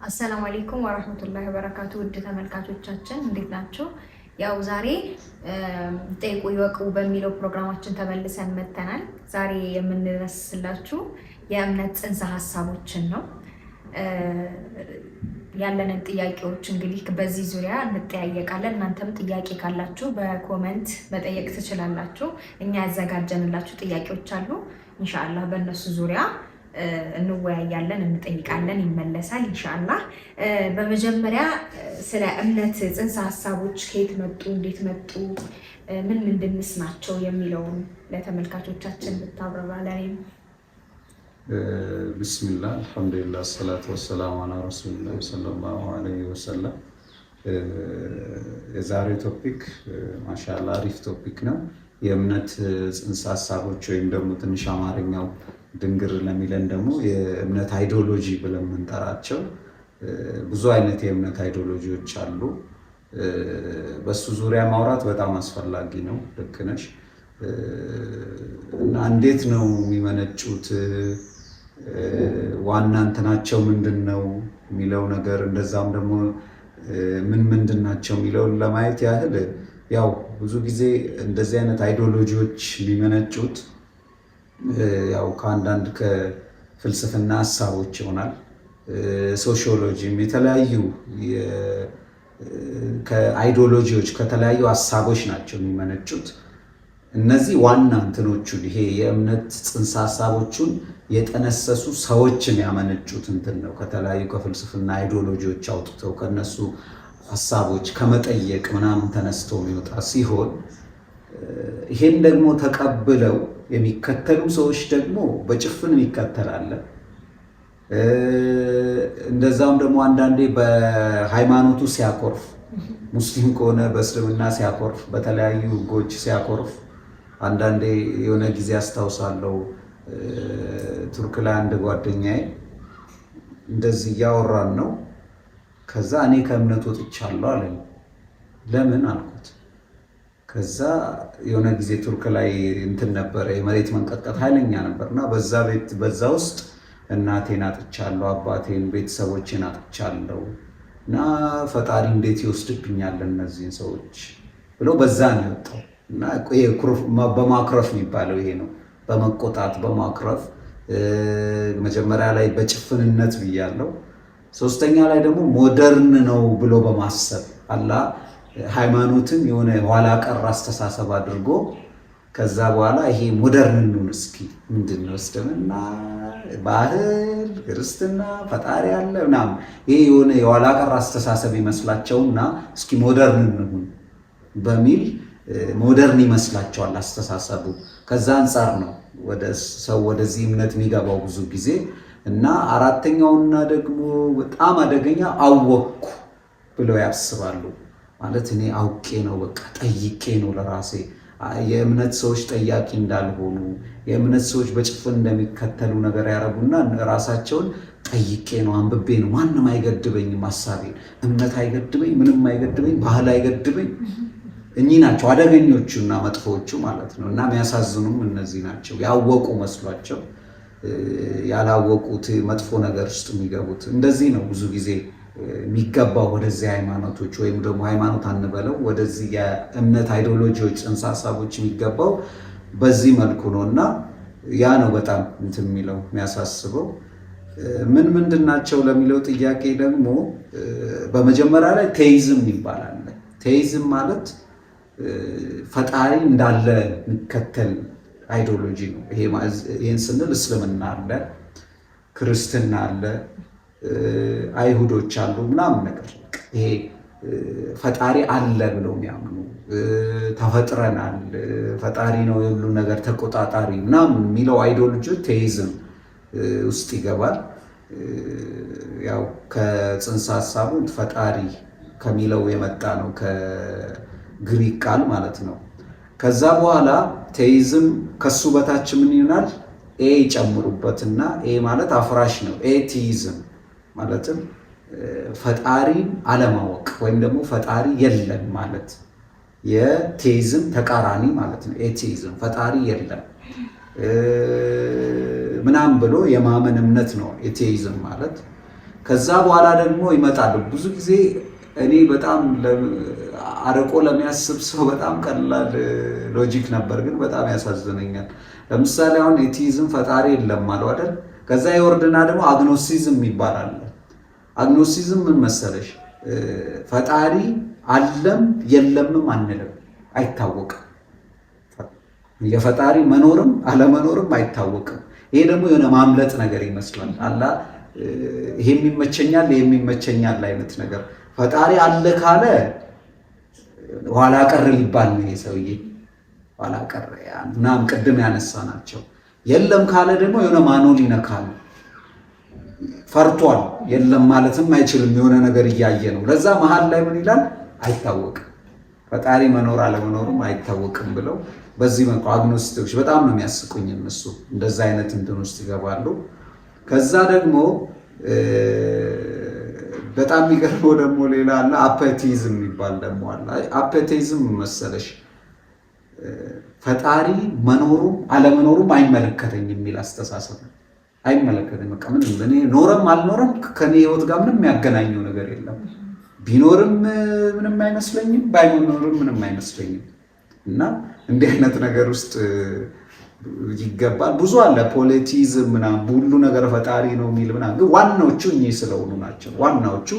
አሰላሙ አለይኩም ወራህመቱላሂ ወበረካቱ ውድ ተመልካቾቻችን እንዴት ናችሁ? ያው ዛሬ ጠይቁ ይወቁ በሚለው ፕሮግራማችን ተመልሰን መጥተናል። ዛሬ የምንረስላችሁ የእምነት ጽንሰ ሀሳቦችን ነው። ያለንን ጥያቄዎች እንግዲህ በዚህ ዙሪያ እንጠያየቃለን። እናንተም ጥያቄ ካላችሁ በኮመንት መጠየቅ ትችላላችሁ። እኛ ያዘጋጀንላችሁ ጥያቄዎች አሉ። ኢንሻአላህ በእነሱ ዙሪያ እንወያያለን፣ እንጠይቃለን፣ ይመለሳል ኢንሻአላህ። በመጀመሪያ ስለ እምነት ጽንሰ ሀሳቦች ከየት መጡ፣ እንዴት መጡ፣ ምን ምንድንስ ናቸው የሚለውን ለተመልካቾቻችን ብታብራራ። ለኔም ቢስሚላህ አልሐምዱሊላህ ሰላቱ ወሰላሙ ዐላ ረሱሊላህ ሰለላሁ ዐለይሂ ወሰለም። የዛሬው ቶፒክ ማሻአላህ አሪፍ ቶፒክ ነው። የእምነት ጽንሰ ሀሳቦች ወይም ደግሞ ትንሽ አማርኛው ድንግር ለሚለን ደግሞ የእምነት አይዲዮሎጂ ብለን የምንጠራቸው ብዙ አይነት የእምነት አይዲዮሎጂዎች አሉ። በሱ ዙሪያ ማውራት በጣም አስፈላጊ ነው። ልክ ነሽ። እና እንዴት ነው የሚመነጩት፣ ዋና እንትናቸው ምንድን ነው የሚለው ነገር፣ እንደዛም ደግሞ ምን ምንድን ናቸው የሚለውን ለማየት ያህል ያው ብዙ ጊዜ እንደዚህ አይነት አይዲዮሎጂዎች የሚመነጩት ያው ከአንዳንድ ከፍልስፍና ሀሳቦች ይሆናል። ሶሺዮሎጂም የተለያዩ ከአይዲዮሎጂዎች ከተለያዩ ሀሳቦች ናቸው የሚመነጩት። እነዚህ ዋና እንትኖቹን ይሄ የእምነት ጽንሰ ሀሳቦቹን የጠነሰሱ ሰዎችን ያመነጩት እንትን ነው። ከተለያዩ ከፍልስፍና አይዲዮሎጂዎች አውጥተው ከነሱ ሀሳቦች ከመጠየቅ ምናምን ተነስተው የሚወጣ ሲሆን ይሄን ደግሞ ተቀብለው የሚከተሉ ሰዎች ደግሞ በጭፍን ይከተላል። እንደዛም ደግሞ አንዳንዴ በሃይማኖቱ ሲያኮርፍ፣ ሙስሊም ከሆነ በእስልምና ሲያኮርፍ፣ በተለያዩ ህጎች ሲያኮርፍ፣ አንዳንዴ የሆነ ጊዜ አስታውሳለሁ ቱርክ ላይ አንድ ጓደኛዬ እንደዚህ እያወራን ነው። ከዛ እኔ ከእምነት ወጥቻለሁ አለኝ። ለምን አልኩት። ከዛ የሆነ ጊዜ ቱርክ ላይ እንትን ነበረ፣ የመሬት መንቀጥቀጥ ኃይለኛ ነበርና በዛ ውስጥ እናቴን አጥቻለሁ፣ አባቴን፣ ቤተሰቦቼን አጥቻለሁ እና ፈጣሪ እንዴት ይወስድብኛል እነዚህን ሰዎች ብሎ በዛ ነው የወጣው። እና በማክረፍ የሚባለው ይሄ ነው። በመቆጣት በማክረፍ መጀመሪያ ላይ በጭፍንነት ብያለው። ሶስተኛ ላይ ደግሞ ሞደርን ነው ብሎ በማሰብ አላ ሃይማኖትን የሆነ ኋላ ቀር አስተሳሰብ አድርጎ ከዛ በኋላ ይሄ ሞደርን ነው እስኪ ምንድነው እስልምና፣ ባህል፣ ክርስትና፣ ፈጣሪ አለ ምናምን ይሄ የሆነ የኋላ ቀር አስተሳሰብ ይመስላቸውና እስኪ ሞደርን እንሁን በሚል ሞደርን ይመስላቸዋል አስተሳሰቡ። ከዛ አንጻር ነው ሰው ወደዚህ እምነት የሚገባው ብዙ ጊዜ። እና አራተኛውና ደግሞ በጣም አደገኛ አወቅኩ ብለው ያስባሉ። ማለት እኔ አውቄ ነው በቃ ጠይቄ ነው ለራሴ። የእምነት ሰዎች ጠያቂ እንዳልሆኑ፣ የእምነት ሰዎች በጭፍን እንደሚከተሉ ነገር ያደረጉና ራሳቸውን ጠይቄ ነው አንብቤ ነው ማንም አይገድበኝም፣ ሀሳቤን እምነት አይገድበኝ፣ ምንም አይገድበኝ፣ ባህል አይገድበኝ። እኚህ ናቸው አደገኞቹና መጥፎቹ ማለት ነው። እና የሚያሳዝኑም እነዚህ ናቸው። ያወቁ መስሏቸው ያላወቁት መጥፎ ነገር ውስጥ የሚገቡት። እንደዚህ ነው ብዙ ጊዜ የሚገባው ወደዚህ ሃይማኖቶች ወይም ደግሞ ሃይማኖት አንበለው ወደዚህ የእምነት አይዲዮሎጂዎች ጽንሰ ሀሳቦች የሚገባው በዚህ መልኩ ነው። እና ያ ነው በጣም እንትን የሚለው የሚያሳስበው። ምን ምንድን ናቸው ለሚለው ጥያቄ ደግሞ በመጀመሪያ ላይ ቴይዝም ይባላል። ቴይዝም ማለት ፈጣሪ እንዳለ የሚከተል አይዲዮሎጂ ነው። ይሄን ስንል እስልምና አለ፣ ክርስትና አለ፣ አይሁዶች አሉ ምናምን ነገር ይሄ ፈጣሪ አለ ብለው የሚያምኑ ተፈጥረናል፣ ፈጣሪ ነው የሁሉ ነገር ተቆጣጣሪ ምናምን የሚለው አይዲዮሎጂ ቴይዝም ውስጥ ይገባል። ያው ከጽንሰ ሀሳቡ ፈጣሪ ከሚለው የመጣ ነው፣ ከግሪክ ቃል ማለት ነው። ከዛ በኋላ ቴይዝም ከሱ በታች ምን ይሆናል? ኤ ይጨምሩበትና ኤ ማለት አፍራሽ ነው። ኤቲይዝም ማለትም ፈጣሪን አለማወቅ ወይም ደግሞ ፈጣሪ የለም ማለት የቴይዝም ተቃራኒ ማለት ነው። ኤቲይዝም ፈጣሪ የለም ምናምን ብሎ የማመን እምነት ነው ኤቲይዝም ማለት። ከዛ በኋላ ደግሞ ይመጣሉ። ብዙ ጊዜ እኔ በጣም አርቆ ለሚያስብ ሰው በጣም ቀላል ሎጂክ ነበር፣ ግን በጣም ያሳዝነኛል። ለምሳሌ አሁን ኤቲዝም ፈጣሪ የለም አለው አይደል? ከዛ ይወርድና ደግሞ አግኖሲዝም ይባላል። አግኖሲዝም ምን መሰለሽ? ፈጣሪ አለም የለምም አንልም፣ አይታወቅም። የፈጣሪ መኖርም አለመኖርም አይታወቅም። ይሄ ደግሞ የሆነ ማምለጥ ነገር ይመስላል። አላ ይሄም ይመቸኛል ይሄም ይመቸኛል አይነት ነገር። ፈጣሪ አለ ካለ ኋላ ቀር ሊባል ነው ይሄ ሰውዬ፣ ኋላ ቀር ምናምን ቅድም ያነሳ ናቸው። የለም ካለ ደግሞ የሆነ ማኖል ይነካል፣ ፈርቷል። የለም ማለትም አይችልም፣ የሆነ ነገር እያየ ነው። ለዛ መሀል ላይ ምን ይላል? አይታወቅም። ፈጣሪ መኖር አለመኖርም አይታወቅም ብለው በዚህ መልኩ አግኖስቲኮች በጣም ነው የሚያስቁኝ። እነሱ እንደዛ አይነት እንትን ውስጥ ይገባሉ። ከዛ ደግሞ በጣም የሚገርመው ደግሞ ሌላ አለ፣ አፐቲዝም የሚባል ደግሞ አለ። አፐቲዝም መሰለሽ ፈጣሪ መኖሩም አለመኖሩም አይመለከተኝ የሚል አስተሳሰብ ነው። አይመለከተኝ በቃ ምንም እኔ ኖረም አልኖረም ከኔ ህይወት ጋር ምንም የሚያገናኘው ነገር የለም። ቢኖርም ምንም አይመስለኝም፣ ባይኖርም ምንም አይመስለኝም። እና እንዲህ አይነት ነገር ውስጥ ይገባል። ብዙ አለ ፖለቲዝም ምናምን ሁሉ ነገር ፈጣሪ ነው የሚል ምናምን፣ ግን ዋናዎቹ እኚህ ስለሆኑ ናቸው። ዋናዎቹ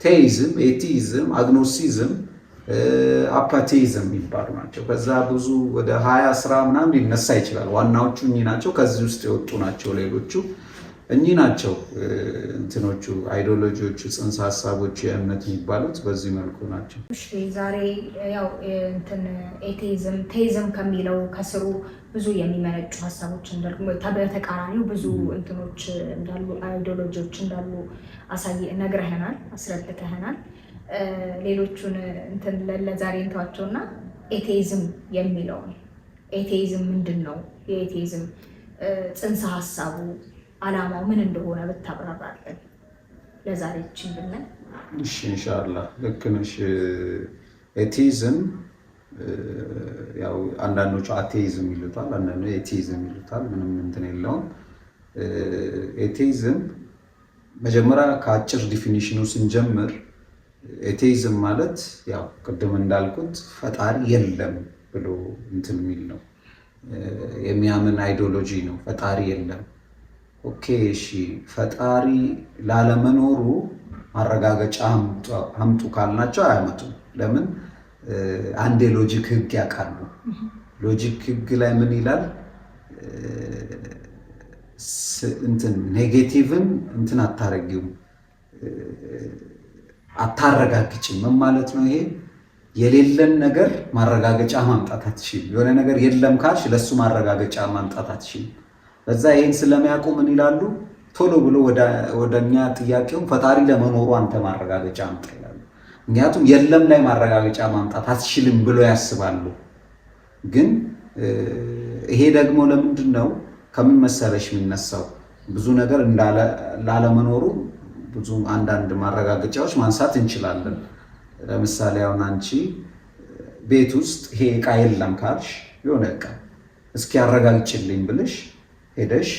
ቴይዝም፣ ኤቲዝም፣ አግኖሲዝም፣ አፓቴይዝም የሚባሉ ናቸው። ከዛ ብዙ ወደ 20 ስራ ምናምን ሊነሳ ይችላል። ዋናዎቹ እኚህ ናቸው። ከዚህ ውስጥ የወጡ ናቸው ሌሎቹ። እኚህ ናቸው እንትኖቹ አይዲዮሎጂዎቹ፣ ጽንሰ ሀሳቦች፣ የእምነት የሚባሉት በዚህ መልኩ ናቸው። እሺ ዛሬ ያው እንትን ኤቴይዝም ቴይዝም ከሚለው ከስሩ ብዙ የሚመነጩ ሀሳቦች እንዳሉ በተቃራኒው ብዙ እንትኖች እንዳሉ አይዲዮሎጂዎች እንዳሉ ነግረህናል፣ አስረድተህናል። ሌሎቹን እንትን ለዛሬ እንተዋቸውና ኤቴይዝም የሚለውን ኤቴይዝም ምንድን ነው? የኤቴይዝም ጽንሰ ሀሳቡ ዓላማው ምን እንደሆነ ብታብራራለን ለዛሬ እቺን ብለን። እሺ ኢንሻአላህ ልክ ነሽ። ኤቲዝም ያው አንዳንዶቹ አቴይዝም ይሉታል፣ አንዳንዶቹ ኤቲዝም ይሉታል። ምንም እንትን የለውም። ኤቲዝም መጀመሪያ ከአጭር ዲፊኒሽኑ ስንጀምር ኤቲዝም ማለት ያው ቅድም እንዳልኩት ፈጣሪ የለም ብሎ እንትን የሚል ነው፣ የሚያምን አይዲዮሎጂ ነው። ፈጣሪ የለም። ኦኬ እሺ፣ ፈጣሪ ላለመኖሩ ማረጋገጫ አምጡ ካልናቸው አያመጡም። ለምን? አንድ የሎጂክ ህግ ያውቃሉ። ሎጂክ ህግ ላይ ምን ይላል? እንትን ኔጌቲቭን እንትን አታረጊውም፣ አታረጋግጭም። ምን ማለት ነው ይሄ? የሌለን ነገር ማረጋገጫ ማምጣት አትችልም። የሆነ ነገር የለም ካልሽ ለሱ ማረጋገጫ ማምጣት አትችልም። በዛ ይሄን ስለሚያውቁ ምን ይላሉ? ቶሎ ብሎ ወደኛ ጥያቄውን ፈጣሪ ለመኖሩ አንተ ማረጋገጫ አምጣ ይላሉ። ምክንያቱም የለም ላይ ማረጋገጫ ማምጣት አትችልም ብሎ ያስባሉ። ግን ይሄ ደግሞ ለምንድን ነው? ከምን መሰለሽ የሚነሳው ብዙ ነገር ላለመኖሩ ብዙ አንዳንድ ማረጋገጫዎች ማንሳት እንችላለን። ለምሳሌ አሁን አንቺ ቤት ውስጥ ይሄ ዕቃ የለም ካልሽ የሆነ ዕቃ እስኪ ያረጋግጭልኝ ብልሽ ሄደሽ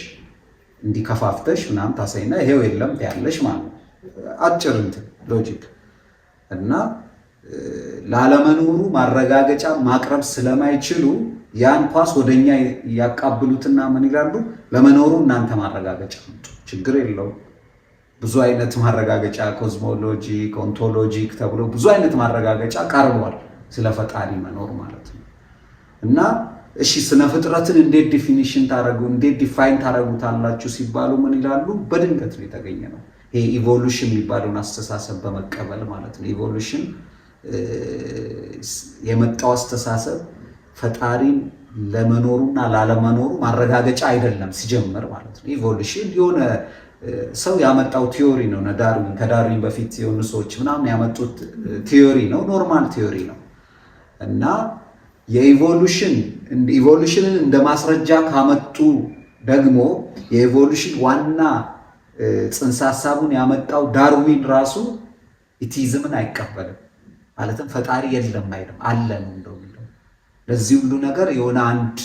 እንዲከፋፍተሽ ምናምን ታሳይና ይሄው የለም ያለሽ ማለት ነው። አጭር እንትን ሎጂክ እና ላለመኖሩ ማረጋገጫ ማቅረብ ስለማይችሉ ያን ኳስ ወደኛ ያቃብሉትና ምን ይላሉ? ለመኖሩ እናንተ ማረጋገጫ አምጡ፣ ችግር የለውም። ብዙ አይነት ማረጋገጫ ኮዝሞሎጂክ፣ ኦንቶሎጂክ ተብሎ ብዙ አይነት ማረጋገጫ ቀርቧል ስለ ፈጣሪ መኖር ማለት ነው። እና እሺ ስነ ፍጥረትን እንዴት ዲፊኒሽን ታረጉ እንዴት ዲፋይን ታረጉታላችሁ ሲባሉ ምን ይላሉ? በድንገት ነው የተገኘ ነው። ይሄ ኢቮሉሽን የሚባለውን አስተሳሰብ በመቀበል ማለት ነው። ኢቮሉሽን የመጣው አስተሳሰብ ፈጣሪን ለመኖሩና ላለመኖሩ ማረጋገጫ አይደለም ሲጀምር ማለት ነው። ኢቮሉሽን የሆነ ሰው ያመጣው ቲዮሪ ነው። ዳርዊን ከዳርዊን በፊት የሆኑ ሰዎች ምናምን ያመጡት ቲዮሪ ነው። ኖርማል ቲዮሪ ነው እና ኢቮሉሽንን እንደ ማስረጃ ካመጡ ደግሞ የኢቮሉሽን ዋና ጽንሰ ሀሳቡን ያመጣው ዳርዊን ራሱ ኢቲዝምን አይቀበልም። ማለትም ፈጣሪ የለም አይልም፣ አለ ነው እንደው የሚለው። ለዚህ ሁሉ ነገር የሆነ አንድ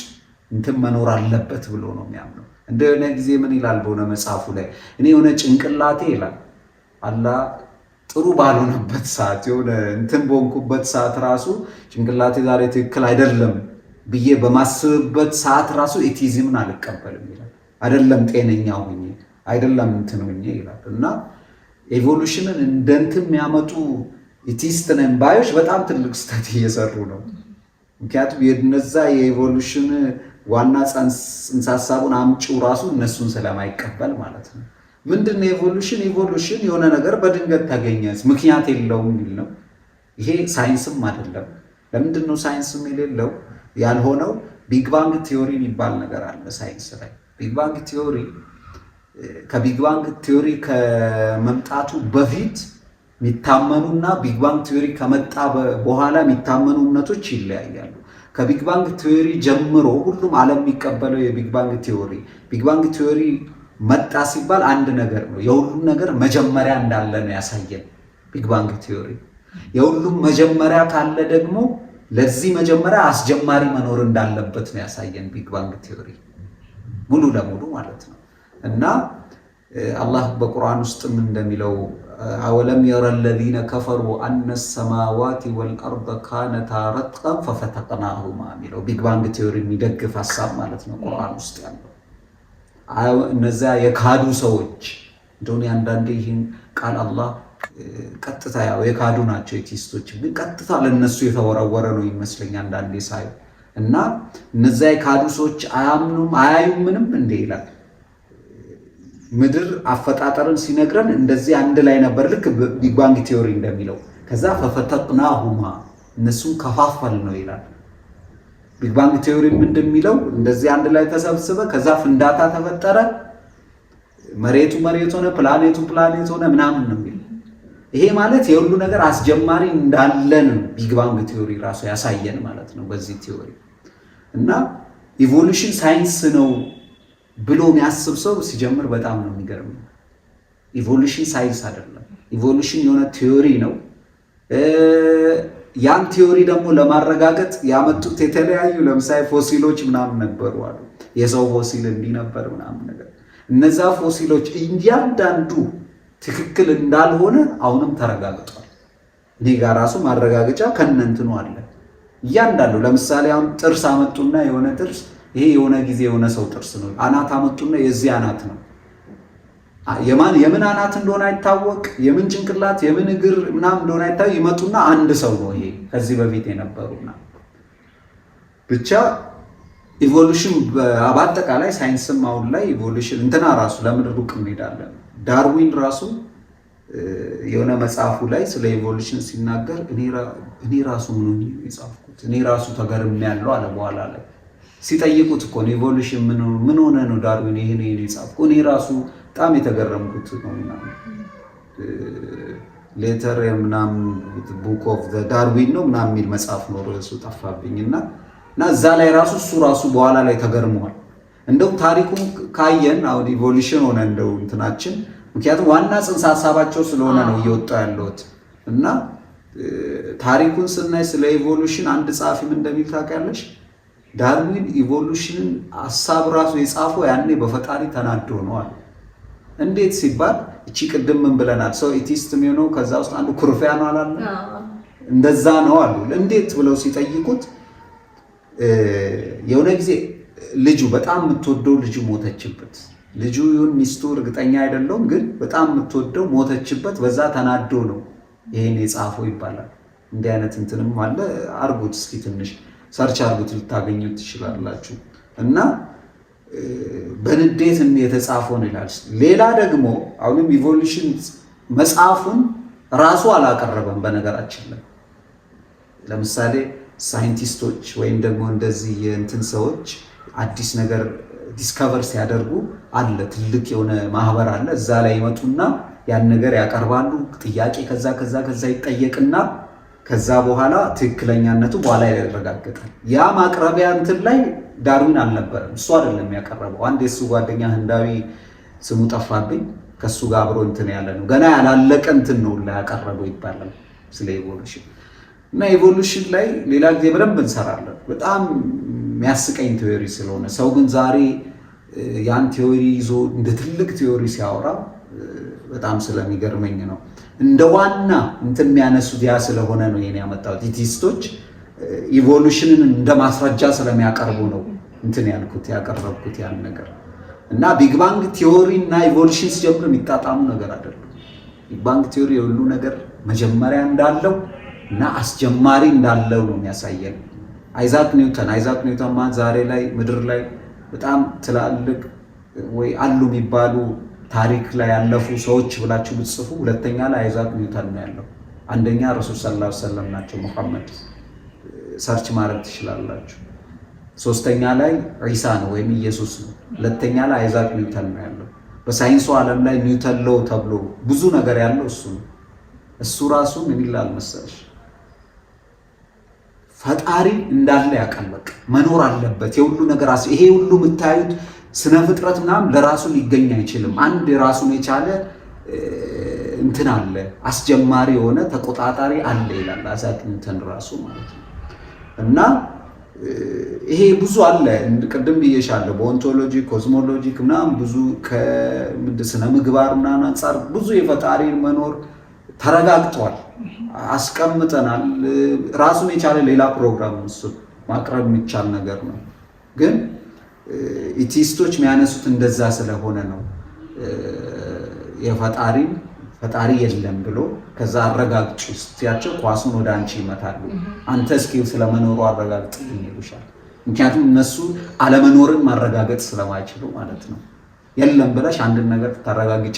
እንትን መኖር አለበት ብሎ ነው የሚያምነው። እንደሆነ ጊዜ ምን ይላል በሆነ መጽሐፉ ላይ እኔ የሆነ ጭንቅላቴ ይላል አላህ ጥሩ ባልሆነበት ሰዓት የሆነ እንትን በሆንኩበት ሰዓት ራሱ ጭንቅላቴ ዛሬ ትክክል አይደለም ብዬ በማስብበት ሰዓት ራሱ ኤቲዝምን አልቀበልም ይላል። አይደለም ጤነኛ ሆኜ አይደለም እንትን ሆኜ ይላል። እና ኤቮሉሽንን እንደ እንትን የሚያመጡ ኢቲስት ነን ባዮች በጣም ትልቅ ስህተት እየሰሩ ነው። ምክንያቱም የነዛ የኤቮሉሽን ዋና ጽንሰ ሀሳቡን አምጪው ራሱ እነሱን ስለማይቀበል ማለት ነው። ምንድነው ኤቮሉሽን? ኤቮሉሽን የሆነ ነገር በድንገት ተገኘ ምክንያት የለውም የሚል ነው። ይሄ ሳይንስም አይደለም። ለምንድን ነው ሳይንስም የሌለው ያልሆነው? ቢግ ባንግ ቲዮሪ የሚባል ነገር አለ ሳይንስ ላይ። ቢግ ባንግ ቲዮሪ ከቢግ ባንግ ቲዮሪ ከመምጣቱ በፊት የሚታመኑና ቢግ ባንግ ቲዮሪ ከመጣ በኋላ የሚታመኑ እምነቶች ይለያያሉ። ከቢግ ባንግ ቲዮሪ ጀምሮ ሁሉም ዓለም የሚቀበለው የቢግ ባንግ ቲዮሪ ቢግ ባንግ ቲዮሪ መጣ ሲባል አንድ ነገር ነው። የሁሉም ነገር መጀመሪያ እንዳለ ነው ያሳየን ቢግ ባንግ ቲዮሪ። የሁሉም መጀመሪያ ካለ ደግሞ ለዚህ መጀመሪያ አስጀማሪ መኖር እንዳለበት ነው ያሳየን ቢግ ባንግ ቲዮሪ ሙሉ ለሙሉ ማለት ነው። እና አላህ በቁርአን ውስጥም እንደሚለው አወለም የረ ለዚነ ከፈሩ አነ ሰማዋት ወልአርድ ካነታ ረትቀን ፈፈተቅናሁማ የሚለው ቢግ ባንግ ቲዮሪ የሚደግፍ ሀሳብ ማለት ነው ቁርአን ውስጥ ያለው። እነዚያ የካዱ ሰዎች እንደሆነ አንዳንዴ ይህን ቃል አላህ ቀጥታ ያው የካዱ ናቸው ኤቲስቶች፣ ግን ቀጥታ ለነሱ የተወረወረ ነው ይመስለኝ አንዳንዴ ሳይ። እና እነዚያ የካዱ ሰዎች አያምኑም አያዩም ምንም እንደ ይላል። ምድር አፈጣጠርን ሲነግረን እንደዚህ አንድ ላይ ነበር ልክ ቢግ ባንግ ቲዮሪ እንደሚለው። ከዛ ፈፈተቅናሁማ እነሱን ከፋፈል ነው ይላል። ቢግ ባንግ ቲዮሪ ምንድን የሚለው እንደዚህ አንድ ላይ ተሰብስበ ከዛ ፍንዳታ ተፈጠረ፣ መሬቱ መሬት ሆነ፣ ፕላኔቱ ፕላኔት ሆነ ምናምን ነው የሚለው። ይሄ ማለት የሁሉ ነገር አስጀማሪ እንዳለን ቢግ ባንግ ቲዮሪ ራሱ ያሳየን ማለት ነው በዚህ ቲዮሪ። እና ኢቮሉሽን ሳይንስ ነው ብሎ የሚያስብ ሰው ሲጀምር በጣም ነው የሚገርመው። ኢቮሉሽን ሳይንስ አይደለም። ኢቮሉሽን የሆነ ቲዮሪ ነው። ያን ቲዮሪ ደግሞ ለማረጋገጥ ያመጡት የተለያዩ ለምሳሌ ፎሲሎች ምናምን ነበሩ አሉ። የሰው ፎሲል እንዲህ ነበር ምናምን ነገር። እነዛ ፎሲሎች እያንዳንዱ ትክክል እንዳልሆነ አሁንም ተረጋግጧል። እኔ ጋር ራሱ ማረጋገጫ ከነንትኑ አለ። እያንዳንዱ ለምሳሌ አሁን ጥርስ አመጡና የሆነ ጥርስ ይሄ የሆነ ጊዜ የሆነ ሰው ጥርስ ነው። አናት አመጡና የዚህ አናት ነው። የምን አናት እንደሆነ አይታወቅ፣ የምን ጭንቅላት የምን እግር ምናምን እንደሆነ አይታወቅ። ይመጡና አንድ ሰው ነው ይሄ ከዚህ በፊት የነበሩና ብቻ ኢቮሉሽን በአጠቃላይ ሳይንስም አሁን ላይ ኢቮሉሽን እንትና ራሱ ለምን ሩቅ እንሄዳለን። ዳርዊን ራሱ የሆነ መጽሐፉ ላይ ስለ ኢቮሉሽን ሲናገር እኔ ራሱ ምን የጻፍኩት እኔ ራሱ ተገርሜያለሁ አለ። በኋላ ላይ ሲጠይቁት እኮ ነው ኢቮሉሽን ምን ሆነ ነው ዳርዊን ይሄን የጻፍኩት እኔ ራሱ በጣም የተገረምኩት ነው ምናምን ሌተር ምናምን ቡክ ኦፍ ዘ ዳርዊን ነው ምናምን የሚል መጽሐፍ ነው ርዕሱ ጠፋብኝና እዛ ላይ እሱ ራሱ በኋላ ላይ ተገርመዋል። እንደው ታሪኩን ካየን አሁን ኢቮሉሽን ሆነ እንደው እንትናችን ምክንያቱም ዋና ጽንሰ ሀሳባቸው ስለሆነ ነው እየወጣ ያለውት እና ታሪኩን ስናይ ስለ ኢቮሉሽን አንድ ጸሐፊም እንደሚል ታውቂያለሽ፣ ዳርዊን ኢቮሉሽንን ሀሳብ ራሱ የጻፈው ያኔ በፈጣሪ ተናዶ ነው አለ። እንዴት ሲባል እቺ ቅድም ምን ብለናል፣ ሰው ኢቲስት የሚሆነው ከዛ ውስጥ አንዱ ኩርፊያ ነው አላለ፣ እንደዛ ነው አሉ። እንዴት ብለው ሲጠይቁት የሆነ ጊዜ ልጁ በጣም የምትወደው ልጁ ሞተችበት። ልጁ ይሁን ሚስቱ እርግጠኛ አይደለሁም፣ ግን በጣም የምትወደው ሞተችበት። በዛ ተናዶ ነው ይሄን የጻፈው ይባላል። እንዲህ አይነት እንትንም አለ። አርጉት እስኪ ትንሽ ሰርች አርጉት ልታገኙት ትችላላችሁ። እና በንዴት የተጻፈውን ይላል። ሌላ ደግሞ አሁንም ኢቮሉሽን መጽሐፉን ራሱ አላቀረበም። በነገራችን ላይ ለምሳሌ ሳይንቲስቶች ወይም ደግሞ እንደዚህ የእንትን ሰዎች አዲስ ነገር ዲስከቨር ሲያደርጉ አለ ትልቅ የሆነ ማህበር አለ። እዛ ላይ ይመጡና ያን ነገር ያቀርባሉ። ጥያቄ ከዛ ይጠየቅና ከዛ በኋላ ትክክለኛነቱ በኋላ ያረጋግጣል። ያ ማቅረቢያ እንትን ላይ ዳርዊን አልነበረም፣ እሱ አይደለም ያቀረበው። አንድ የሱ ጓደኛ ህንዳዊ ስሙ ጠፋብኝ፣ ከሱ ጋር አብሮ እንትን ያለ ነው። ገና ያላለቀ እንትን ነው ላይ ያቀረበው ይባላል ስለ ኢቮሉሽን። እና ኢቮሉሽን ላይ ሌላ ጊዜ በደንብ እንሰራለን። በጣም የሚያስቀኝ ቲዮሪ ስለሆነ ሰው ግን ዛሬ ያን ቲዮሪ ይዞ እንደ ትልቅ ቲዮሪ ሲያወራ በጣም ስለሚገርመኝ ነው። እንደ ዋና እንትን የሚያነሱት ያ ስለሆነ ነው የኔ ያመጣሁት። ኢቲስቶች ኢቮሉሽንን እንደ ማስረጃ ስለሚያቀርቡ ነው እንትን ያቀረብኩት ያን ነገር እና ቢግ ባንግ ቲዮሪ እና ኢቮሉሽን ሲጀምር የሚጣጣሙ ነገር አይደለም። ቢግ ባንግ ቲዮሪ የሁሉ ነገር መጀመሪያ እንዳለው እና አስጀማሪ እንዳለው ነው የሚያሳየን። አይዛክ ኒውተን ማን ዛሬ ላይ ምድር ላይ በጣም ትላልቅ ወይ አሉ የሚባሉ ታሪክ ላይ ያለፉ ሰዎች ብላችሁ ብትጽፉ ሁለተኛ ላይ አይዛክ ኒውተን ነው ያለው። አንደኛ ረሱል ሰለላሁ ዐለይሂ ወሰለም ናቸው፣ መሐመድ ሰርች ማድረግ ትችላላችሁ። ሶስተኛ ላይ ዒሳ ነው ወይም ኢየሱስ ነው። ሁለተኛ ላይ አይዛክ ኒውተን ነው ያለው። በሳይንሱ ዓለም ላይ ኒውተን ሎው ተብሎ ብዙ ነገር ያለው እሱ ነው። እሱ ራሱ ምን ይላል መሰለሽ? ፈጣሪ እንዳለ ያውቃል። በቃ መኖር አለበት የሁሉ ነገር ይሄ ሁሉ የምታዩት ስነ ፍጥረት ምናምን ለራሱ ሊገኝ አይችልም። አንድ ራሱን የቻለ እንትን አለ፣ አስጀማሪ የሆነ ተቆጣጣሪ አለ ይላል አይዛክ ኒውተን ራሱ ማለት ነው። እና ይሄ ብዙ አለ፣ ቅድም ብዬሻለሁ። በኦንቶሎጂ ኮዝሞሎጂ ምናምን ብዙ ከስነ ምግባር ምናምን አንጻር ብዙ የፈጣሪ መኖር ተረጋግጧል፣ አስቀምጠናል። ራሱን የቻለ ሌላ ፕሮግራም እሱ ማቅረብ የሚቻል ነገር ነው። ግን ኢቲስቶች የሚያነሱት እንደዛ ስለሆነ ነው። ፈጣሪ የለም ብሎ ከዛ አረጋግጡ ስትያቸው ኳሱን ወደ አንቺ ይመታሉ። አንተ እስኪ ስለመኖሩ አረጋግጥ ይሉሻል። ምክንያቱም እነሱ አለመኖርን ማረጋገጥ ስለማይችሉ ማለት ነው። የለም ብለሽ አንድን ነገር ታረጋግጪ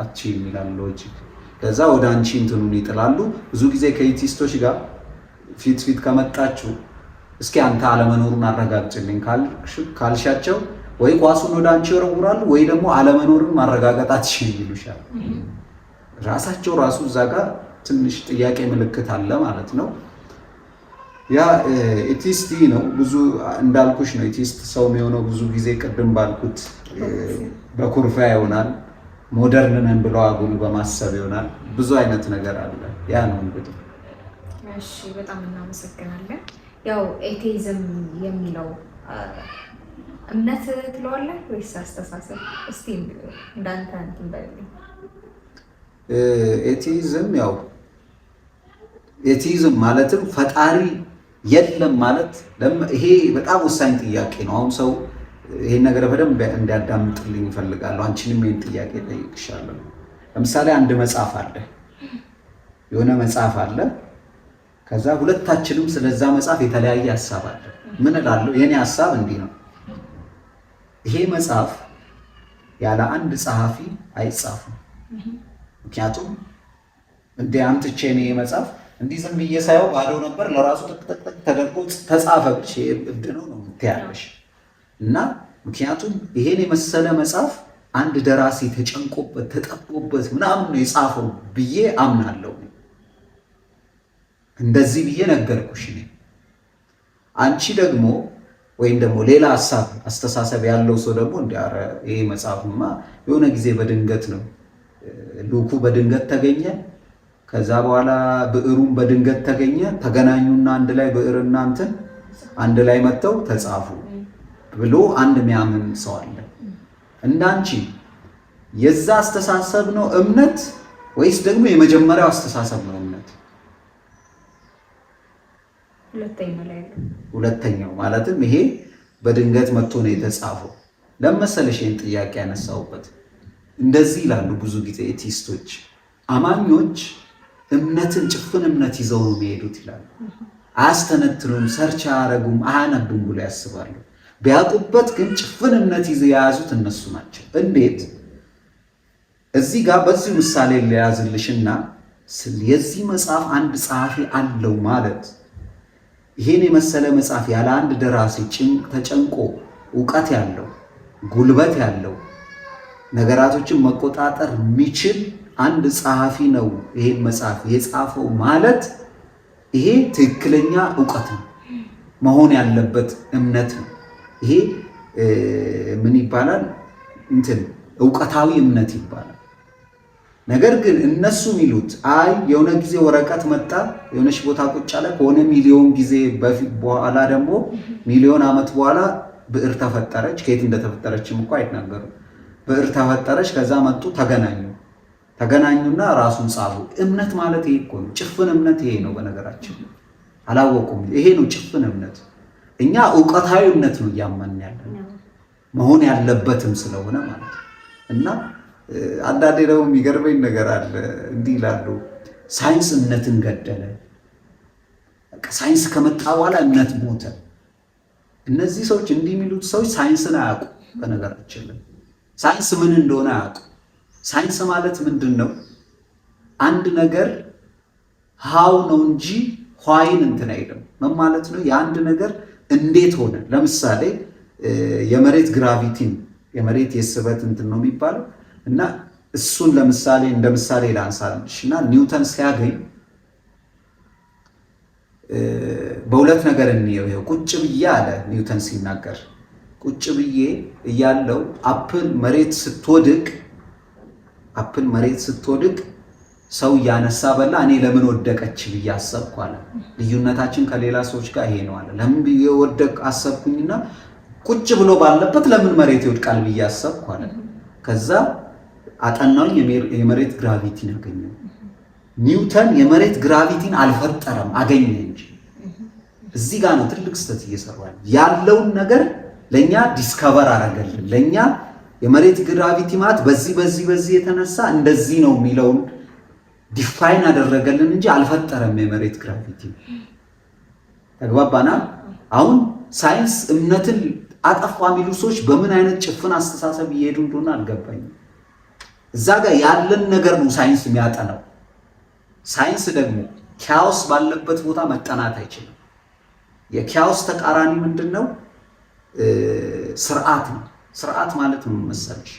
አትችይም ይላል ሎጂክ። ከዛ ወደ አንቺ እንትኑን ይጥላሉ። ብዙ ጊዜ ከኢቲስቶች ጋር ፊት ከመጣችሁ እስኪ አንተ አለመኖሩን አረጋግጭልኝ ካልሻቸው ወይ ኳሱን ወደ አንቺ ይወረውራሉ ወይ ደግሞ አለመኖርን ማረጋገጥ አትችይም ይሉሻል። ራሳቸው እዛ ጋር ትንሽ ጥያቄ ምልክት አለ ማለት ነው። ያ ኢቲስት ነው ብዙ እንዳልኩሽ ነው። ኢቲስት ሰው የሚሆነው ብዙ ጊዜ ቅድም ባልኩት በኩርፊያ ይሆናል፣ ሞደርን ነን ብለው አጉል በማሰብ ይሆናል። ብዙ አይነት ነገር አለ። ያ ነው እንግዲህ። እሺ፣ በጣም እናመሰግናለን። ያው ኤቲዝም የሚለው እምነት ትለዋለህ ወይስ አስተሳሰብ? እስቲ እንዳንተ እንትን በልኝ። ኤቲዝም ማለትም ፈጣሪ የለም ማለት ይሄ በጣም ወሳኝ ጥያቄ ነው። አሁን ሰው ይሄን ነገር በደንብ እንዲያዳምጥልኝ እፈልጋለሁ። አንቺንም ይሄን ጥያቄ ጠይቅሻለሁ። ለምሳሌ አንድ መጽሐፍ አለ፣ የሆነ መጽሐፍ አለ። ከዛ ሁለታችንም ስለዛ መጽሐፍ የተለያየ ሐሳብ አለ። ምን እላለሁ? የኔ ሐሳብ እንዲህ ነው። ይሄ መጽሐፍ ያለ አንድ ጸሐፊ አይጻፍም። ምክንያቱም እንደ አምጥቼ ነው መጽሐፍ እንዲህ ዝም ብዬ ሳየው ባዶ ነበር፣ ለራሱ ተጠቅጠቅ ተደርጎ ተጻፈ ብቻ እብድ ነው የምትያለሽ። እና ምክንያቱም ይሄን የመሰለ መጽሐፍ አንድ ደራሲ ተጨንቆበት ተጠቦበት ምናምን ነው የጻፈው ብዬ አምናለሁ። እንደዚህ ብዬ ነገርኩሽ። አንቺ ደግሞ ወይም ደግሞ ሌላ አስተሳሰብ ያለው ሰው ደግሞ እንዲያረ ይሄ መጽሐፍማ የሆነ ጊዜ በድንገት ነው ሉኩ በድንገት ተገኘ፣ ከዛ በኋላ ብዕሩም በድንገት ተገኘ፣ ተገናኙና አንድ ላይ ብዕርና እንትን አንድ ላይ መጥተው ተጻፉ ብሎ አንድ የሚያምን ሰው አለ። እንዳንቺ የዛ አስተሳሰብ ነው እምነት ወይስ ደግሞ የመጀመሪያው አስተሳሰብ ነው እምነት? ሁለተኛው ማለትም ይሄ በድንገት መጥቶ ነው የተጻፈው። ለመሰለሽ ይሄን ጥያቄ ያነሳውበት እንደዚህ ይላሉ ብዙ ጊዜ ኤቲስቶች። አማኞች እምነትን ጭፍን እምነት ይዘው ነው የሚሄዱት ይላሉ። አያስተነትኑም፣ ሰርች አያረጉም፣ አያነቡም ብሎ ያስባሉ። ቢያውቁበት ግን ጭፍን እምነት ይዘው የያዙት እነሱ ናቸው። እንዴት? እዚህ ጋር በዚህ ምሳሌ ለያዝልሽና የዚህ መጽሐፍ አንድ ጸሐፊ አለው ማለት ይሄን የመሰለ መጽሐፍ ያለ አንድ ደራሲ ተጨንቆ ዕውቀት ያለው ጉልበት ያለው ነገራቶችን መቆጣጠር የሚችል አንድ ጸሐፊ ነው ይሄን መጽሐፍ የጻፈው ማለት ይሄ ትክክለኛ ዕውቀት ነው መሆን ያለበት እምነት ነው። ይሄ ምን ይባላል? ዕውቀታዊ እምነት ይባላል። ነገር ግን እነሱ የሚሉት አይ የሆነ ጊዜ ወረቀት መጣ፣ የሆነች ቦታ ቁጭ አለ፣ ከሆነ ሚሊዮን ጊዜ በኋላ ደግሞ ሚሊዮን ዓመት በኋላ ብዕር ተፈጠረች። ከየት እንደተፈጠረችም እኮ አይናገሩም። ብዕር ተፈጠረች። ከዛ መጡ ተገናኙና ራሱን ጻፉ። እምነት ማለት ይሄ እኮ ነው። ጭፍን እምነት ይሄ ነው። በነገራችን አላወቁም። ይሄ ነው ጭፍን እምነት። እኛ ዕውቀታዊ እምነት ነው እያመንን ያለን መሆን ያለበትም ስለሆነ ማለት ነው። እና አንዳንዴ ደግሞ የሚገርመኝ ነገር አለ። እንዲህ ይላሉ፣ ሳይንስ እምነትን ገደለ። ሳይንስ ከመጣ በኋላ እምነት ሞተ። እነዚህ ሰዎች እንዲህ የሚሉት ሰዎች ሳይንስን አያውቁ። በነገራችን ላይ ሳይንስ ምን እንደሆነ አያውቁ። ሳይንስ ማለት ምንድን ነው? አንድ ነገር ሃው ነው እንጂ ኋይን እንትን አይልም። ምን ማለት ነው? የአንድ ነገር እንዴት ሆነ። ለምሳሌ የመሬት ግራቪቲን የመሬት የስበት እንትን ነው የሚባለው እና እሱን ለምሳሌ እንደ ምሳሌ ላንሳልሽ እና ኒውተን ሲያገኝ በሁለት ነገር እንየው። ይሄው ቁጭ ብዬ አለ ኒውተን ሲናገር፣ ቁጭ ብዬ እያለው አፕል መሬት ስትወድቅ ሰው እያነሳ በላ፣ እኔ ለምን ወደቀች ብዬ አሰብኩ አለ። ልዩነታችን ከሌላ ሰዎች ጋር ይሄ ነው አለ። ለምን ብዬ ወደቅ አሰብኩኝና ቁጭ ብሎ ባለበት ለምን መሬት ይወድቃል ብዬ አሰብኩ አለ። ከዛ አጠናውኝ፣ የመሬት ግራቪቲን አገኘው። ኒውተን የመሬት ግራቪቲን አልፈጠረም አገኘ እንጂ። እዚህ ጋር ነው ትልቅ ስህተት እየሰራል ያለውን ነገር ለኛ ዲስከቨር አረገልን። ለኛ የመሬት ግራቪቲ ማለት በዚህ የተነሳ እንደዚህ ነው የሚለውን ዲፋይን አደረገልን እንጂ አልፈጠረም የመሬት ግራቪቲ። ተግባባና? አሁን ሳይንስ እምነትን አጠፋ የሚሉ ሰዎች በምን አይነት ጭፍን አስተሳሰብ እየሄዱ እንደሆነ አልገባኝም። እዛ ጋር ያለን ነገር ነው ሳይንስ የሚያጠናው። ሳይንስ ደግሞ ኪያውስ ባለበት ቦታ መጠናት አይችልም። የኪያውስ ተቃራኒ ምንድን ነው? ስርዓት ነው። ስርዓት ማለት ነው መሰለሽ፣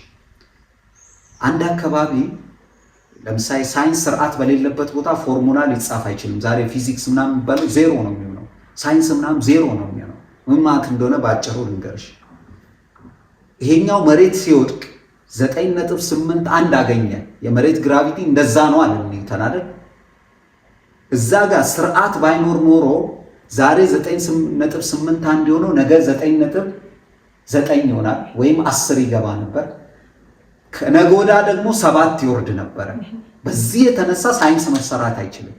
አንድ አካባቢ ለምሳሌ ሳይንስ ስርዓት በሌለበት ቦታ ፎርሙላ ሊጻፍ አይችልም። ዛሬ ፊዚክስ ምናምን የሚባለው ዜሮ ነው የሚሆነው፣ ሳይንስ ምናምን ዜሮ ነው የሚሆነው። ምን ማለት እንደሆነ በአጭሩ ልንገርሽ። ይሄኛው መሬት ሲወድቅ 9.81 አገኘ። የመሬት ግራቪቲ እንደዛ ነው አለ ኒውተን አይደል? እዛ ጋር ስርዓት ባይኖር ኖሮ ዛሬ 9.81 የሆነው ነገ 9.9 ይሆናል ወይም 10 ይገባ ነበር። ከነገ ወዲያ ደግሞ 7 ይወርድ ነበረ። በዚህ የተነሳ ሳይንስ መሰራት አይችልም፣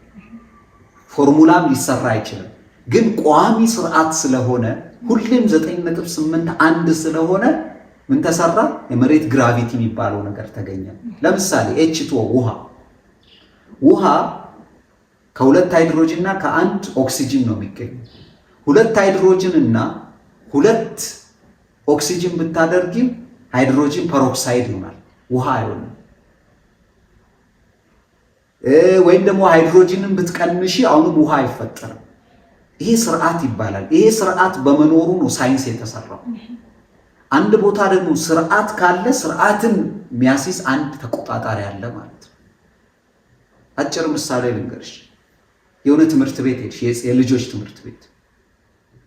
ፎርሙላም ሊሰራ አይችልም። ግን ቋሚ ስርዓት ስለሆነ ሁሌም 9.81 ስለሆነ ምን ተሰራ? የመሬት ግራቪቲ የሚባለው ነገር ተገኘ። ለምሳሌ H2O ውሃ ከሁለት ሃይድሮጅን እና ከአንድ ኦክሲጅን ነው የሚገኘው። ሁለት ሃይድሮጅን እና ሁለት ኦክሲጅን ብታደርጊም ሃይድሮጅን ፐሮክሳይድ ይሆናል፣ ውሃ አይሆንም። ወይም ደግሞ ሃይድሮጅንን ብትቀንሺ አሁንም ውሃ አይፈጠርም። ይሄ ስርዓት ይባላል። ይሄ ስርዓት በመኖሩ ነው ሳይንስ የተሰራው። አንድ ቦታ ደግሞ ስርዓት ካለ ስርዓትን የሚያስይዝ አንድ ተቆጣጣሪ አለ ማለት ነው። አጭር ምሳሌ ልንገርሽ። የሆነ ትምህርት ቤት ሄድሽ፣ የልጆች ትምህርት ቤት።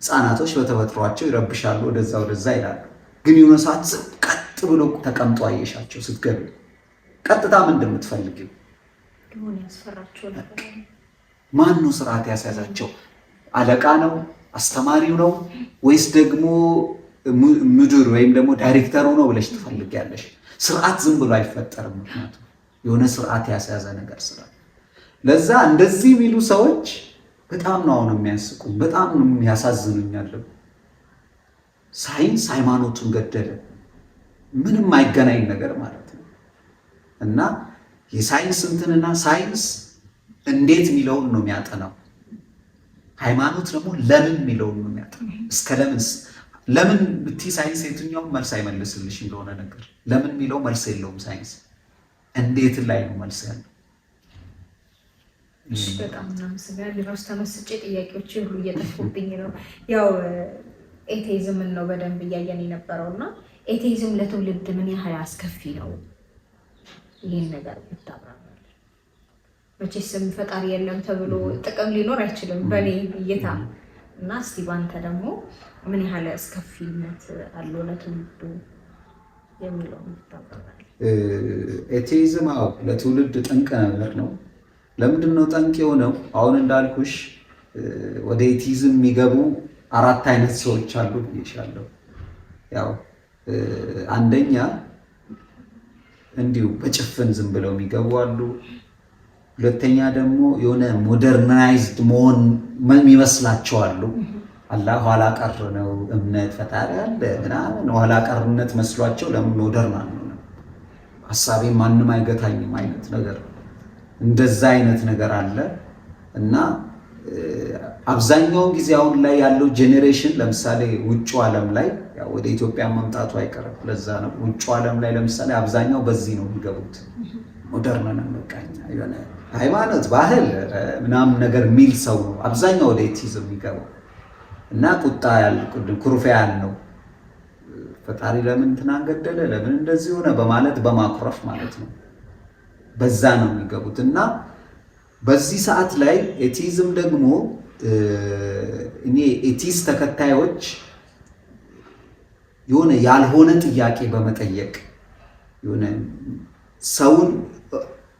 ህፃናቶች በተፈጥሯቸው ይረብሻሉ፣ ወደዛ ይላሉ። ግን የሆነ ሰዓት ቀጥ ብሎ ተቀምጦ አየሻቸው ስትገቢ፣ ቀጥታ ምን እንደምትፈልጊው ማን ነው ስርዓት ያስያዛቸው? አለቃ ነው? አስተማሪው ነው? ወይስ ደግሞ ምድር ወይም ደግሞ ዳይሬክተሩ ነው ብለሽ ትፈልጊያለሽ? ስርዓት ዝም ብሎ አይፈጠርም። ምክንያቱም የሆነ ስርዓት ያስያዘ ነገር ስላለ። ለዛ እንደዚህ የሚሉ ሰዎች በጣም ነው አሁን የሚያስቁኝ፣ በጣም ነው የሚያሳዝኑኛል። ሳይንስ ሃይማኖቱን ገደለ። ምንም አይገናኝ ነገር ማለት ነው። እና የሳይንስ እንትንና ሳይንስ እንዴት የሚለውን ነው የሚያጠናው። ሃይማኖት ደግሞ ለምን የሚለውን ነው የሚያጠናው። እስከ ለምን ብትይ ሳይንስ የትኛውም መልስ አይመልስልሽ እንደሆነ ነገር። ለምን የሚለው መልስ የለውም ሳይንስ። እንዴት ላይ ነው መልስ ያለው? በጣም እናመሰግናለን። ራስ ተመስጬ ጥያቄዎች ሁሉ እየጠፉብኝ ነው። ያው ኤቴይዝምን ነው በደንብ እያየን የነበረው እና ኤቴይዝም ለትውልድ ምን ያህል አስከፊ ነው? ይህን ነገር ብታብራራለን። መቼስም ፈጣሪ የለም ተብሎ ጥቅም ሊኖር አይችልም በእኔ እይታ እና እስቲ ባንተ ደግሞ ምን ያህል አስከፊነት አለው ለትውልዱ የሚለው ብታብራራለን። ኤቴይዝም ለትውልድ ጠንቅ ነገር ነው። ለምንድን ነው ጠንቅ የሆነው? አሁን እንዳልኩሽ ወደ ኤቴይዝም የሚገቡ 4 አይነት ሰዎች አሉ ብዬሻለሁ። ያው አንደኛ እንዲሁ በጭፍን ዝም ብለው የሚገቡ አሉ። ሁለተኛ ደግሞ የሆነ ሞደርናይዝድ መሆን የሚመስላቸው አሉ። አላህ ኋላ ቀር ነው እምነት ፈጣሪ አለ ምናምን ኋላ ቀርነት መስሏቸው ለምን ሞደርን አልሆነም ሀሳቤ ማንም አይገታኝም አይነት ነገር እንደዛ አይነት ነገር አለ። እና አብዛኛውን ጊዜ አሁን ላይ ያለው ጄኔሬሽን ለምሳሌ ውጭ ዓለም ላይ ያው ወደ ኢትዮጵያ መምጣቱ አይቀርም። ለዛ ነው ውጭ ዓለም ላይ ለምሳሌ አብዛኛው በዚህ ነው የሚገቡት። ሞደርን ነው በቃኛ የሆነ ሃይማኖት ባህል ምናምን ነገር የሚል ሰው ነው አብዛኛው ወደ ኤቲዝም የሚገባው። እና ቁጣ ኩርፊያ ያለው ፈጣሪ ለምን እንትና ገደለ ለምን እንደዚህ ሆነ በማለት በማኩረፍ ማለት ነው በዛ ነው የሚገቡት። እና በዚህ ሰዓት ላይ ኤቲዝም ደግሞ እኔ ኤቲስ ተከታዮች የሆነ ያልሆነ ጥያቄ በመጠየቅ የሆነ ሰውን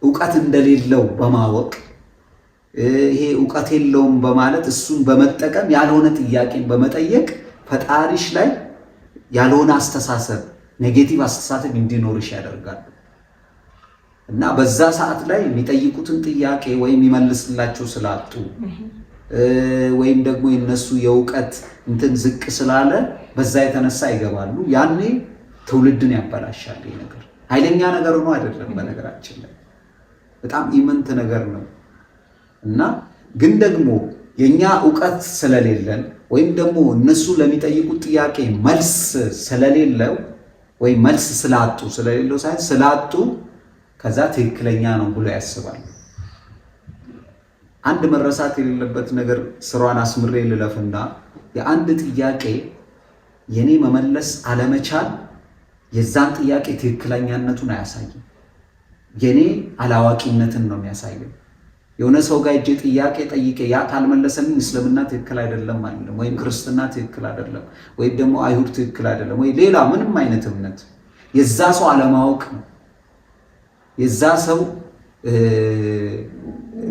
ዕውቀት እንደሌለው በማወቅ ይሄ ዕውቀት የለውም በማለት እሱን በመጠቀም ያልሆነ ጥያቄን በመጠየቅ ፈጣሪሽ ላይ ያልሆነ አስተሳሰብ ኔጌቲቭ አስተሳሰብ እንዲኖርሽ ያደርጋሉ። እና በዛ ሰዓት ላይ የሚጠይቁትን ጥያቄ ወይም ይመልስላቸው ስላጡ ወይም ደግሞ የነሱ የዕውቀት እንትን ዝቅ ስላለ በዛ የተነሳ ይገባሉ። ያኔ ትውልድን ያበላሻል። ይሄ ነገር ኃይለኛ ነገር ሆኖ አይደለም በነገራችን ላይ በጣም ኢመንት ነገር ነው። እና ግን ደግሞ የኛ ዕውቀት ስለሌለን ወይም ደግሞ እነሱ ለሚጠይቁት ጥያቄ መልስ ስለሌለው ወይም መልስ ስለሌለው ሳይሆን ስላጡ ከዛ ትክክለኛ ነው ብሎ ያስባሉ። አንድ መረሳት የሌለበት ነገር ስራዋን አስምሬ ልለፍና የአንድ ጥያቄ የኔ መመለስ አለመቻል የዛን ጥያቄ ትክክለኛነቱን አያሳይም። የኔ አላዋቂነትን ነው የሚያሳየው። የሆነ ሰው ጋር እጄ ጥያቄ ጠይቄ ያ ካልመለሰልኝ እስልምና ትክክል አይደለም አይደለም ወይም ክርስትና ትክክል አይደለም ወይም ደግሞ አይሁድ ትክክል አይደለም ወይ ሌላ ምንም አይነት እምነት የዛ ሰው አለማወቅ ነው። የዛ ሰው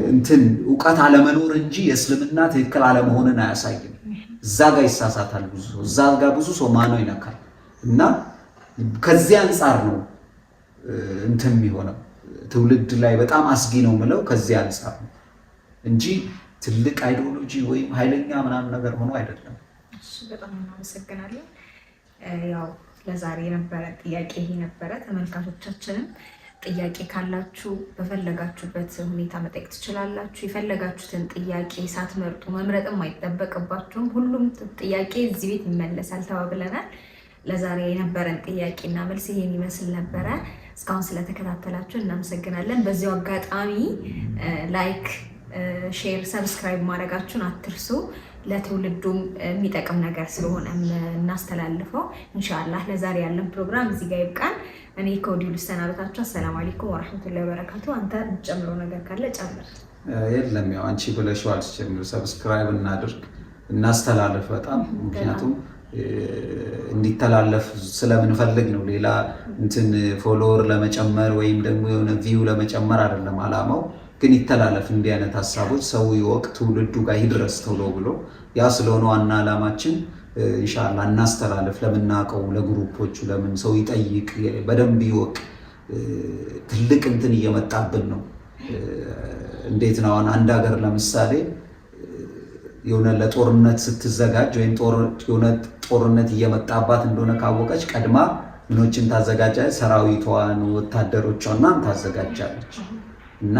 እንትን ዕውቀት አለመኖር እንጂ የእስልምና ትክክል አለመሆንን አያሳይም። እዛ ጋር ይሳሳታል ብዙ ሰው፣ እዛ ጋር ብዙ ሰው ማነው ይነካል። እና ከዚህ አንጻር ነው እንትን የሚሆነው ትውልድ ላይ በጣም አስጊ ነው የምለው ከዚህ አንጻር ነው እንጂ ትልቅ አይዲዮሎጂ ወይም ኃይለኛ ምናምን ነገር ሆኖ አይደለም። እሺ በጣም እናመሰግናለን። ያው ለዛሬ የነበረ ጥያቄ ይሄ ነበረ። ተመልካቾቻችንም ጥያቄ ካላችሁ በፈለጋችሁበት ሁኔታ መጠየቅ ትችላላችሁ። የፈለጋችሁትን ጥያቄ ሳትመርጡ መምረጥም አይጠበቅባችሁም። ሁሉም ጥያቄ እዚህ ቤት ይመለሳል ተባብለናል። ለዛሬ የነበረን ጥያቄና መልስ ይሄን ይመስል ነበረ። እስካሁን ስለተከታተላችሁ እናመሰግናለን። በዚሁ አጋጣሚ ላይክ፣ ሼር፣ ሰብስክራይብ ማድረጋችሁን አትርሱ። ለትውልዱም የሚጠቅም ነገር ስለሆነ እናስተላልፈው። ኢንሻአላህ ለዛሬ ያለን ፕሮግራም እዚህ ጋር ይብቃን። እኔ ከወዲሁ ልሰናበታችሁ። አሰላሙ አለይኩም ወራህመቱላሂ ወበረካቱ። አንተ ጨምሮ ነገር ካለ ጨምር። የለም ያው አንቺ ብለሽዋል። ሰብስክራይብ እናድርግ፣ እናስተላልፍ በጣም ምክንያቱም እንዲተላለፍ ስለምንፈልግ ነው። ሌላ እንትን ፎሎወር ለመጨመር ወይም ደግሞ የሆነ ቪው ለመጨመር አይደለም አላማው። ግን ይተላለፍ፣ እንዲህ አይነት ሀሳቦች ሰው ይወቅ፣ ትውልዱ ጋር ይድረስ ተብሎ ብሎ ያ ስለሆነ ዋና አላማችን ኢንሻአላህ እናስተላልፍ። ለምናውቀው ለግሩፖቹ ለምን ሰው ይጠይቅ፣ በደንብ ይወቅ። ትልቅ እንትን እየመጣብን ነው። እንዴት ነው አሁን አንድ ሀገር ለምሳሌ የሆነ ለጦርነት ስትዘጋጅ ወይም ጦርነት እየመጣባት እንደሆነ ካወቀች ቀድማ ምኖችን ታዘጋጃለች፣ ሰራዊቷን፣ ወታደሮቿን ታዘጋጃለች። እና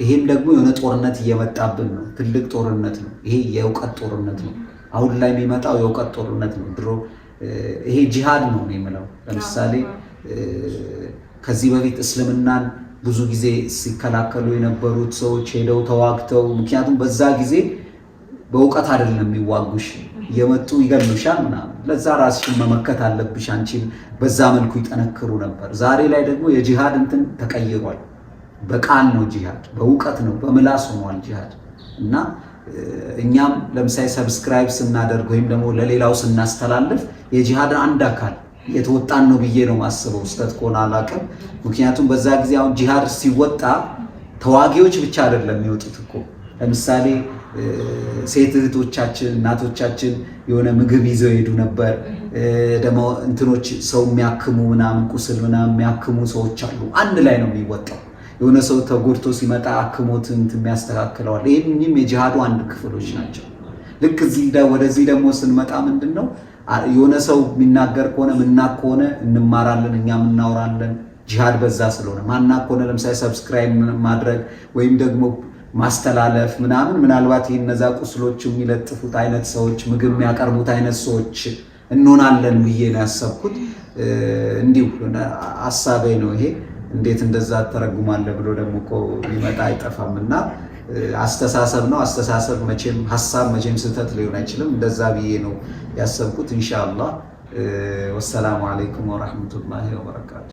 ይሄም ደግሞ የሆነ ጦርነት እየመጣብን ነው። ትልቅ ጦርነት ነው ይሄ፣ የእውቀት ጦርነት ነው። አሁን ላይ የሚመጣው የእውቀት ጦርነት ነው። ድሮ ይሄ ጂሃድ ነው የምለው። ለምሳሌ ከዚህ በፊት እስልምናን ብዙ ጊዜ ሲከላከሉ የነበሩት ሰዎች ሄደው ተዋግተው፣ ምክንያቱም በዛ ጊዜ በእውቀት አይደለም የሚዋጉሽ፣ እየመጡ ይገሉሻል ምናምን። ለዛ ራስሽን መመከት አለብሽ። አንቺን በዛ መልኩ ይጠነክሩ ነበር። ዛሬ ላይ ደግሞ የጂሃድ እንትን ተቀይሯል። በቃል ነው ጂሃድ፣ በእውቀት ነው፣ በምላስ ሆኗል ጂሃድ። እና እኛም ለምሳሌ ሰብስክራይብ ስናደርግ ወይም ደግሞ ለሌላው ስናስተላልፍ የጂሃድ አንድ አካል የተወጣን ነው ብዬ ነው ማስበው። ስተት ከሆነ አላውቅም። ምክንያቱም በዛ ጊዜ አሁን ጂሃድ ሲወጣ ተዋጊዎች ብቻ አይደለም የሚወጡት እኮ። ለምሳሌ ሴት እህቶቻችን እናቶቻችን የሆነ ምግብ ይዘው ሄዱ ነበር። ደግሞ እንትኖች ሰው የሚያክሙ ምናምን ቁስል ምናምን የሚያክሙ ሰዎች አሉ። አንድ ላይ ነው የሚወጣው። የሆነ ሰው ተጎድቶ ሲመጣ አክሞት እንትን የሚያስተካክለዋል። ይህም የጂሃዱ አንድ ክፍሎች ናቸው። ልክ ወደዚህ ደግሞ ስንመጣ ምንድን ነው የሆነ ሰው የሚናገር ከሆነ ምናቅ ከሆነ እንማራለን፣ እኛም እናወራለን። ጂሃድ በዛ ስለሆነ ማናቅ ከሆነ ለምሳሌ ሰብስክራይብ ማድረግ ወይም ደግሞ ማስተላለፍ ምናምን ምናልባት እነዛ ቁስሎች የሚለጥፉት አይነት ሰዎች ምግብ የሚያቀርቡት አይነት ሰዎች እንሆናለን ብዬ ነው ያሰብኩት። እንዲሁ ሀሳቤ ነው ይሄ። እንዴት እንደዛ ተረጉማለህ ብሎ ደግሞ እኮ ሊመጣ አይጠፋም። እና አስተሳሰብ ነው። አስተሳሰብ መቼም ሀሳብ መቼም ስህተት ሊሆን አይችልም። እንደዛ ብዬ ነው ያሰብኩት። ኢንሻአላህ። ወሰላሙ አለይኩም ወራህመቱላሂ ወበረካቱ።